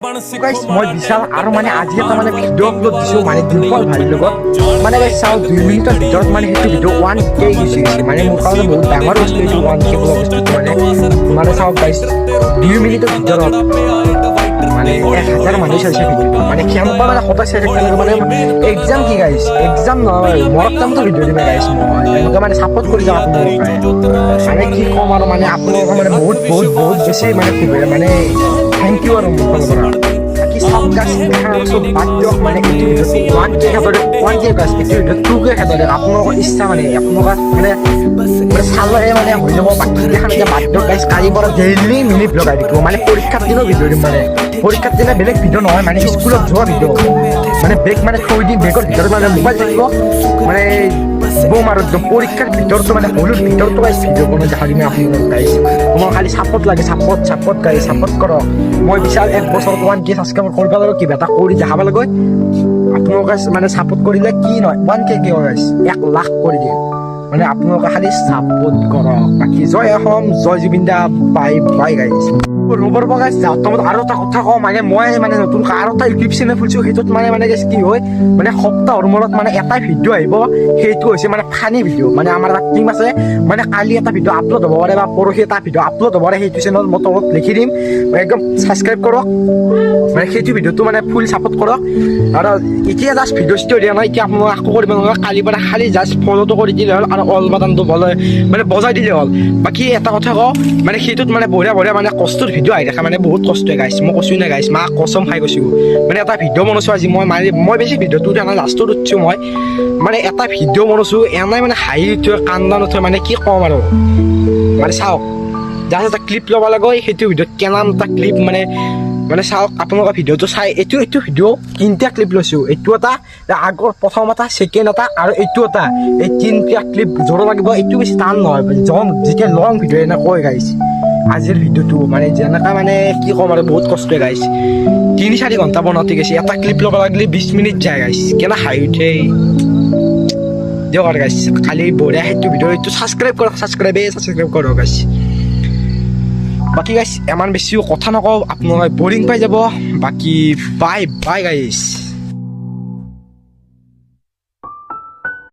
Guys, মই বিশাল আৰু মানে আজি এটা মানে ভিডিঅ' আপলোড দিছোঁ মানে ডিম্পল ভাইৰ লগত মানে গাইছ চাওঁ 2 মিনিটৰ ভিতৰত মানে সেইটো ভিডিঅ' 1K গুচি গৈছে মানে মোৰ কাৰণে বহুত ডাঙৰ বস্তু এইটো 1K বোলা বস্তুটো মানে চাওক গাইছ 2 মিনিটৰ ভিতৰত মানে 1000 মানুহ চাইছে ভিডিঅ'টো মানে কেনেকুৱা মানে সদায় চাই থাকিব লাগে মানে এক্সাম কি গাইছ এক্সাম নহয় মৰক টাইমতো ভিডিঅ' দিবা গাইছ মই এনেকুৱা মানে ছাপোৰ্ট কৰি যাওঁ আপোনালোকে মানে কি ক'ম আৰু মানে আপোনালোকে মানে বহুত বেছি মানে মানে থেংক ইউ আৰু মোৰ ফালৰ পৰা বাকী চাওক গাইছ চব বাদ দিয়ক মানে এইটো ভিডিঅ'টো 1K খেদৰে 1K গাইছ এইটো ভিডিঅ'ত 2K খেদৰে আপোনালোকৰ ইচ্ছা মানে আপোনালোকৰ মানে চালে মানে হৈ যাব বাকী দেখান এতিয়া বাদ দিয়ক গাইছ কালিৰ পৰা ডেইলি মিনি ব্লগ আহি থাকিব মানে পৰীক্ষাৰ দিনৰ ভিডিঅ' দিম মানে পৰীক্ষাৰ দিনা বেলেগ ভিডিঅ' নহয় মানে স্কুলত যোৱা ভিডিঅ' মানে বেগ মানে থৈ দিম বেগৰ ভিতৰত মানে মোবাইল থাকিব মানে বম আৰু একদম পৰীক্ষাৰ ভিতৰতো মানে হলৰ ভিতৰতো গাইছ ভিডিঅ' বনাই দেখাই দিম আপোনালোকক গাইছ তোমাক খালি ছাপোৰ্ট লাগে ছাপোৰ্ট গাইছ ছাপোৰ্ট কৰক মই বিচাৰ 1 বছৰত 1K ছাবস্ক্ৰাইব কৰিব লাগিব কিবা এটা কৰি দেখাব লাগে আপোনালোকে মানে ছাপোৰ্ট কৰিলে কি নহয় 1K কি হয় গাইছ 1 লাখ কৰি দিয়ে মানে আপোনালোকে খালি ছাপোৰ্ট কৰক বাকী জয় অসম জয় জুবিন দা বাই গাইছ ৰবৰ গাইছ তোমাক আৰু এটা কথা কওঁ মানে মই মানে নতুন আৰু এটা ইউটিউব চেনেল খুলিছোঁ সেইটোত মানে গাইছ কি হয় মানে সপ্তাহৰ মূৰত মানে এটা ভিডিঅ' আহিব সেইটো হৈছে মানে ফানি ভিডিঅ' মানে আমাৰ এটা টিম আছে মানে কালি এটা ভিডিঅ' আপলোড হ'ব পাৰে বা পৰহি এটা ভিডিঅ' আপলোড হ'ব পাৰে সেইটো চেনেল মই তলত লিখি দিম একদম ছাবস্ক্ৰাইব কৰক মানে সেইটো ভিডিঅ'টো মানে ফুল ছাপোৰ্ট কৰক আৰু এতিয়া জাষ্ট ভিডিঅ' চিডিঅ' দিয়া নাই এতিয়া আপোনালোকে আকৌ কৰিব নালাগে কালিৰ পৰা খালি জাষ্ট ফ'ল'টো কৰি দিলে হ'ল আৰু অল বাটনটো মানে বজাই দিলে হ'ল বাকী এটা কথা কওঁ মানে সেইটোত মানে বঢ়িয়া মানে কষ্টৰ ভিডিঅ' আহি থাকে মানে বহুত কষ্ট গাইছ মই কৈছোঁ নাই গাইছ মাক কচম খাই কৈছোঁ মানে এটা ভিডিঅ' বনাইছোঁ আজি মই বেছি ভিডিঅ'টো দিয়া নাই লাষ্টত উঠিছোঁ মই মানে এটা ভিডিঅ' বনাইছোঁ এনেই মানে হাঁহি উঠে কান্দা নুঠে মানে কি ক'ম আৰু মানে চাওক জাষ্ট এটা ক্লিপ ল'ব লাগে সেইটো ভিডিঅ'ত কেনাম এটা ক্লিপ মানে চাওক আপোনালোকে ভিডিঅ'টো চাই এইটো ভিডিঅ' 3টা ক্লিপ লৈছোঁ এইটো এটা আগৰ প্ৰথম এটা ছেকেণ্ড এটা আৰু এইটো এটা এই 3টা ক্লিপ জোৰ লাগিব এইটো বেছি টান নহয় যেতিয়া লং ভিডিঅ' এনেকৈ গাইছ আজিৰ ভিডিঅ'টো মানে যেনেকৈ মানে কি ক'ম আৰু বহুত কষ্ট গাইছ 3-4 ঘণ্টা বনাওঁতে গৈছে এটা ক্লিপ ল'ব লাগিলে 20 মিনিট যায় গাইছ কেনে হাঁহি উঠে দিয়ক আৰু গাইছ খালি বঢ়িয়া সেইটো ভিডিঅ' এইটো ছাবস্ক্ৰাইব কৰক গাইছ বাকী গাইছ ইমান বেছিও কথা নকওঁ আপোনালোকে বৰিং পাই যাব বাকী বাই গাইছ